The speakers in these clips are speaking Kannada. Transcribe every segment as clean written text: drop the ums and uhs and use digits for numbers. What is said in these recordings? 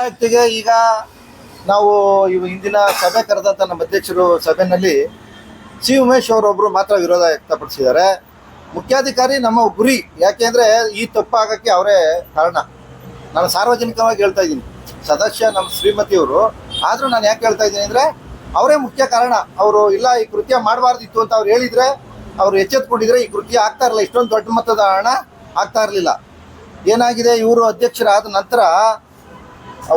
ಆಯುಕ್ತಿಗೆ ಈಗ ನಾವು ಹಿಂದಿನ ಸಭೆ ಕರೆದಂತ ನಮ್ಮ ಅಧ್ಯಕ್ಷರು ಸಭೆಯಲ್ಲಿ ಸಿ ಉಮೇಶ್ ಅವರೊಬ್ಬರು ಮಾತ್ರ ವಿರೋಧ ವ್ಯಕ್ತಪಡಿಸಿದ್ದಾರೆ. ಮುಖ್ಯಾಧಿಕಾರಿ ನಮ್ಮ ಗುರಿ, ಯಾಕೆಂದರೆ ಈ ತಪ್ಪಾಗಕ್ಕೆ ಅವರೇ ಕಾರಣ. ನಾನು ಸಾರ್ವಜನಿಕವಾಗಿ ಹೇಳ್ತಾ ಇದ್ದೀನಿ, ಸದಸ್ಯ ನಮ್ಮ ಶ್ರೀಮತಿಯವರು, ಆದರೂ ನಾನು ಯಾಕೆ ಹೇಳ್ತಾ ಇದ್ದೀನಿ ಅಂದರೆ ಅವರೇ ಮುಖ್ಯ ಕಾರಣ. ಅವರು ಇಲ್ಲ ಈ ಕೃತ್ಯ ಮಾಡಬಾರ್ದಿತ್ತು ಅಂತ ಅವ್ರು ಹೇಳಿದರೆ, ಅವರು ಎಚ್ಚೆತ್ಕೊಂಡಿದ್ರೆ ಈ ಕೃತ್ಯ ಆಗ್ತಾ ಇರಲಿಲ್ಲ, ಇಷ್ಟೊಂದು ದೊಡ್ಡ ಮೊತ್ತದ ಹಣ ಆಗ್ತಾ ಇರಲಿಲ್ಲ. ಏನಾಗಿದೆ, ಇವರು ಅಧ್ಯಕ್ಷರಾದ ನಂತರ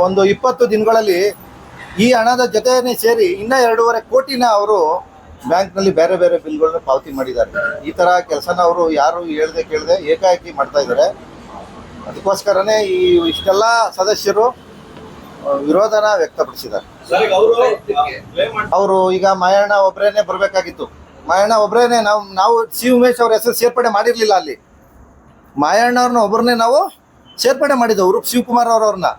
ಒಂದು 20 ದಿನಗಳಲ್ಲಿ ಈ ಹಣದ ಜೊತೆನೇ ಸೇರಿ ಇನ್ನೂ 2.5 ಕೋಟಿನ ಅವರು ಬ್ಯಾಂಕ್ನಲ್ಲಿ ಬೇರೆ ಬೇರೆ ಬಿಲ್ಗಳನ್ನ ಪಾವತಿ ಮಾಡಿದ್ದಾರೆ. ಈ ಥರ ಕೆಲಸನ ಅವರು ಯಾರು ಹೇಳ್ದೆ ಕೇಳದೆ ಏಕಾಏಕಿ ಮಾಡ್ತಾ ಇದ್ದಾರೆ. ಅದಕ್ಕೋಸ್ಕರನೇ ಇಷ್ಟೆಲ್ಲ ಸದಸ್ಯರು ವಿರೋಧನ ವ್ಯಕ್ತಪಡಿಸಿದ್ದಾರೆ. ಅವರು ಈಗ ಮಾಯಣ್ಣ ಒಬ್ಬರೇನೆ ಬರಬೇಕಾಗಿತ್ತು. ಮಾಯಣ್ಣ ಒಬ್ಬರೇನೆ ನಾವು ಸಿ ಉಮೇಶ್ ಅವ್ರ ಹೆಸರು ಸೇರ್ಪಡೆ ಮಾಡಿರಲಿಲ್ಲ. ಅಲ್ಲಿ ಮಾಯಣ್ಣವ್ರನ್ನ ಒಬ್ಬರನ್ನೇ ನಾವು ಸೇರ್ಪಡೆ ಮಾಡಿದ್ದವರು, ಶಿವಕುಮಾರ್ ಅವ್ರನ್ನ.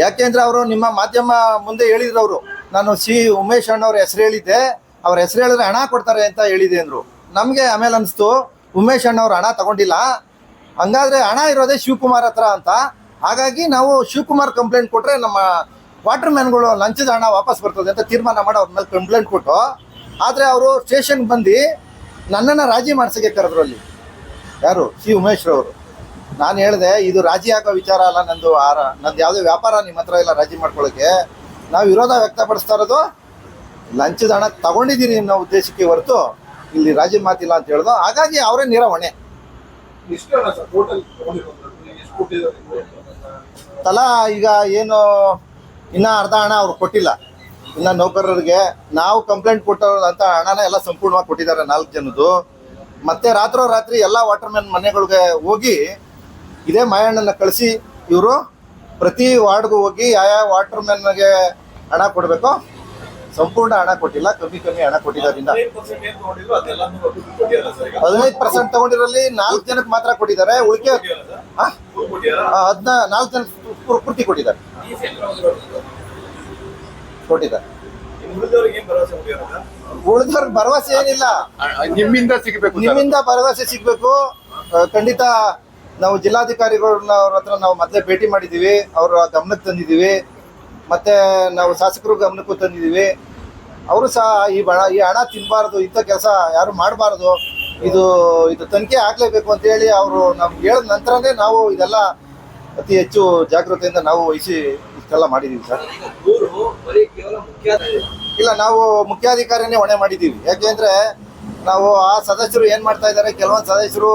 ಯಾಕೆಂದ್ರೆ ಅವರು ನಿಮ್ಮ ಮಾಧ್ಯಮ ಮುಂದೆ ಹೇಳಿದ್ರು, ಅವರು ನಾನು ಸಿ ಉಮೇಶ್ ಅಣ್ಣವ್ರ ಹೆಸರು ಹೇಳಿದ್ದೆ, ಅವ್ರ ಹೆಸರು ಹೇಳಿದ್ರೆ ಹಣ ಕೊಡ್ತಾರೆ ಅಂತ ಹೇಳಿದೆ ಅಂದರು. ನಮಗೆ ಆಮೇಲೆ ಅನಿಸ್ತು ಉಮೇಶ್ ಅಣ್ಣವ್ರು ಹಣ ತಗೊಂಡಿಲ್ಲ, ಹಂಗಾದ್ರೆ ಹಣ ಇರೋದೇ ಶಿವಕುಮಾರ್ ಹತ್ರ ಅಂತ. ಹಾಗಾಗಿ ನಾವು ಶಿವಕುಮಾರ್ ಕಂಪ್ಲೇಂಟ್ ಕೊಟ್ಟರೆ ನಮ್ಮ ವಾಟರ್ ಮ್ಯಾನ್ಗಳು ಲಂಚದ ಹಣ ವಾಪಸ್ ಬರ್ತದೆ ಅಂತ ತೀರ್ಮಾನ ಮಾಡಿ ಅವ್ರ ಮೇಲೆ ಕಂಪ್ಲೇಂಟ್ ಕೊಟ್ಟು, ಆದರೆ ಅವರು ಸ್ಟೇಷನ್ಗೆ ಬಂದು ನನ್ನನ್ನು ರಾಜಿ ಮಾಡ್ಸೋಕ್ಕೆ ಕರೆದ್ರು. ಅಲ್ಲಿ ಯಾರು ಸಿ ಉಮೇಶ್ ಅವರು. ನಾನು ಹೇಳಿದೆ, ಇದು ರಾಜಿ ಆಗೋ ವಿಚಾರ ಅಲ್ಲ, ನಂದು ಯಾವುದೇ ವ್ಯಾಪಾರ ನಿಮ್ಮ ಹತ್ರ ಇಲ್ಲ ರಾಜಿ ಮಾಡ್ಕೊಳ್ಳೋಕ್ಕೆ. ನಾವು ವಿರೋಧ ವ್ಯಕ್ತಪಡಿಸ್ತಾ ಇರೋದು ಲಂಚದ ಹಣ ತಗೊಂಡಿದ್ದೀರಿ ಅನ್ನೋ ಉದ್ದೇಶಕ್ಕೆ ಹೊರತು ಇಲ್ಲಿ ರಾಜಿ ಮಾತಿಲ್ಲ ಅಂತ ಹೇಳ್ದು. ಹಾಗಾಗಿ ಅವರೇ ನೇರ ಹೊಣೆ. ತಲಾ ಈಗ ಏನು ಇನ್ನೂ ಅರ್ಧ ಹಣ ಅವ್ರು ಕೊಟ್ಟಿಲ್ಲ, ಇನ್ನು ನೌಕರರಿಗೆ. ನಾವು ಕಂಪ್ಲೇಂಟ್ ಕೊಟ್ಟಂಥ ಹಣನ ಎಲ್ಲ ಸಂಪೂರ್ಣವಾಗಿ ಕೊಟ್ಟಿದ್ದಾರೆ 4 ಜನದ್ದು. ಮತ್ತೆ ರಾತ್ರಿ ಎಲ್ಲ ವಾಟರ್ ಮ್ಯಾನ್ ಮನೆಗಳಿಗೆ ಹೋಗಿ ಇದೇ ಮಾಯಣ್ಣನ ಕಳಿಸಿ ಇವರು ಪ್ರತಿ ವಾರ್ಡ್ಗೂ ಹೋಗಿ ಯಾವ ವಾಟರ್ ಮ್ಯಾನ್ಗೆ ಹಣ ಕೊಡಬೇಕು ಸಂಪೂರ್ಣ ಹಣ ಕೊಟ್ಟಿಲ್ಲ, ಕಮ್ಮಿ ಹಣ ಕೊಟ್ಟಿದ್ದಾರೆ. 15% ತಗೊಂಡಿರಲ್ಲಿ 4 ಜನಕ್ಕೆ ಮಾತ್ರ ಕೊಟ್ಟಿದ್ದಾರೆ. ಉಳಿಕೆ 4 ಜನ ಪೂರ್ತಿ ಕೊಟ್ಟಿದ್ದಾರೆ. ಉಳಿದವ್ರಿಗೆ ಭರವಸೆ ಏನಿಲ್ಲ, ನಿಮ್ಮಿಂದ ಭರವಸೆ ಸಿಗ್ಬೇಕು. ಖಂಡಿತ ನಾವು ಜಿಲ್ಲಾಧಿಕಾರಿಗಳನ್ನ ಅವ್ರ ಹತ್ರ ನಾವು ಮೊದಲೇ ಭೇಟಿ ಮಾಡಿದ್ದೀವಿ, ಅವರ ಗಮನಕ್ಕೆ ತಂದಿದ್ದೀವಿ. ಮತ್ತೆ ನಾವು ಶಾಸಕರು ಗಮನಕ್ಕೂ ತಂದಿದ್ದೀವಿ. ಅವರು ಸಹ ಈ ಹಣ ತಿನ್ನಬಾರ್ದು, ಇಂಥ ಕೆಲಸ ಯಾರು ಮಾಡಬಾರ್ದು, ಇದು ತನಿಖೆ ಆಗಲೇಬೇಕು ಅಂತೇಳಿ ಅವರು ನಮ್ಗೆ ಹೇಳಿದ ನಂತರನೇ ನಾವು ಇದೆಲ್ಲ ಅತಿ ಹೆಚ್ಚು ಜಾಗೃತೆಯಿಂದ ನಾವು ವಹಿಸಿ ಇಷ್ಟೆಲ್ಲ ಮಾಡಿದ್ದೀವಿ ಸರ್. ಇಲ್ಲ, ನಾವು ಮುಖ್ಯಾಧಿಕಾರಿನೇ ಹೊಣೆ ಮಾಡಿದ್ದೀವಿ. ಯಾಕೆಂದರೆ ನಾವು ಆ ಸದಸ್ಯರು ಏನು ಮಾಡ್ತಾ ಇದ್ದಾರೆ, ಕೆಲವೊಂದು ಸದಸ್ಯರು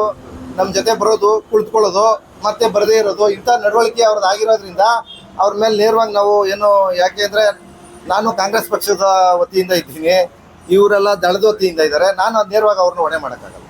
ನಮ್ಮ ಜೊತೆ ಬರೋದು, ಕುಳಿತುಕೊಳ್ಳೋದು, ಮತ್ತೆ ಬರದೇ ಇರೋದು, ಇಂಥ ನಡವಳಿಕೆ ಅವ್ರದ್ದು ಆಗಿರೋದ್ರಿಂದ ಅವ್ರ ಮೇಲೆ ನೇರವಾಗಿ ನಾವು ಏನು, ಯಾಕೆಂದರೆ ನಾನು ಕಾಂಗ್ರೆಸ್ ಪಕ್ಷದ ವತಿಯಿಂದ ಇದ್ದೀನಿ, ಇವರೆಲ್ಲ ದಳದ ವತಿಯಿಂದ ಇದ್ದಾರೆ. ನಾನು ನೇರವಾಗಿ ಅವ್ರನ್ನ ಹೊಣೆ ಮಾಡೋಕ್ಕಾಗಲ್ಲ.